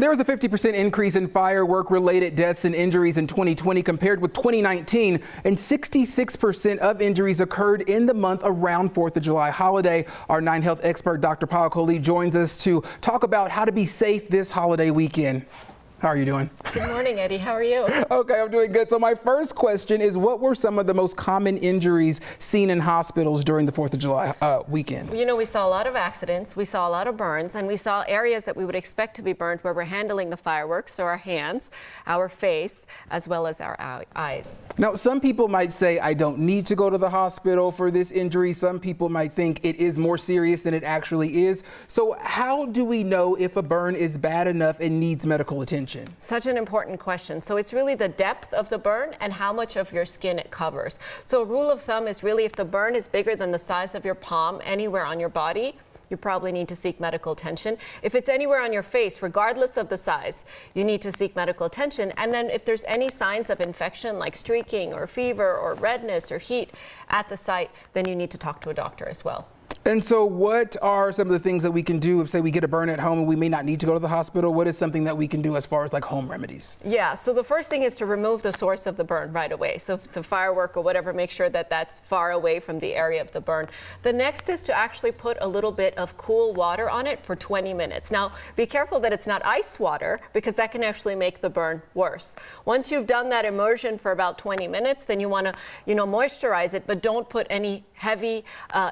There was a 50% increase in firework-related deaths and injuries in 2020 compared with 2019, and 66% of injuries occurred in the month around 4th of July holiday. Our 9 Health expert, Dr. Payal Kohli, joins us to talk about how to be safe this holiday weekend. How are you doing? Good morning, Eddie. How are you? Okay, I'm doing good. So my first question is, what were some of the most common injuries seen in hospitals during the 4th of July weekend? You know, we saw a lot of accidents, we saw a lot of burns, and we saw areas that we would expect to be burned where we're handling the fireworks, so our hands, our face, as well as our eyes. Now, some people might say, I don't need to go to the hospital for this injury. Some people might think it is more serious than it actually is. So how do we know if a burn is bad enough and needs medical attention? Such an important question. So it's really the depth of the burn and how much of your skin it covers. So a rule of thumb is really if the burn is bigger than the size of your palm anywhere on your body, you probably need to seek medical attention. If it's anywhere on your face, regardless of the size, you need to seek medical attention. And then if there's any signs of infection like streaking or fever or redness or heat at the site, then you need to talk to a doctor as well. And so what are some of the things that we can do if, say, we get a burn at home and we may not need to go to the hospital? What is something that we can do as far as like home remedies? Yeah, so the first thing is to remove the source of the burn right away. So if it's a firework or whatever, make sure that that's far away from the area of the burn. The next is to actually put a little bit of cool water on it for 20 minutes. Now, be careful that it's not ice water because that can actually make the burn worse. Once you've done that immersion for about 20 minutes, then you want to, moisturize it, but don't put any heavy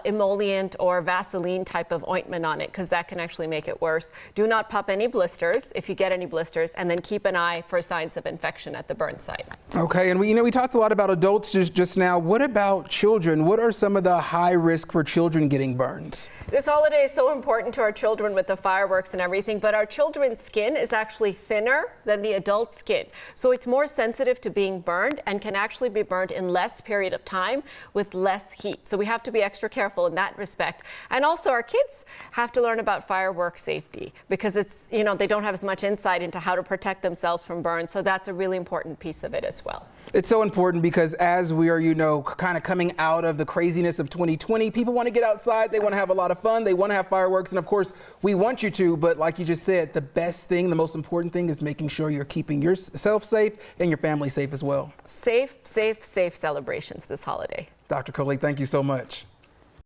emollient or Vaseline type of ointment on it because that can actually make it worse. Do not pop any blisters if you get any blisters, and then keep an eye for signs of infection at the burn site. Okay, and we talked a lot about adults just now. What about children? What are some of the high risk for children getting burns? This holiday is so important to our children with the fireworks and everything, but our children's skin is actually thinner than the adult skin. So it's more sensitive to being burned and can actually be burned in less period of time with less heat. So we have to be extra careful in that respect. And also our kids have to learn about firework safety because it's, they don't have as much insight into how to protect themselves from burns. So that's a really important piece of it as well. It's so important because as we are, kind of coming out of the craziness of 2020, people want to get outside. They want to have a lot of fun. They want to have fireworks. And of course, we want you to. But like you just said, the best thing, the most important thing is making sure you're keeping yourself safe and your family safe as well. Safe, safe, safe celebrations this holiday. Dr. Kohli, thank you so much.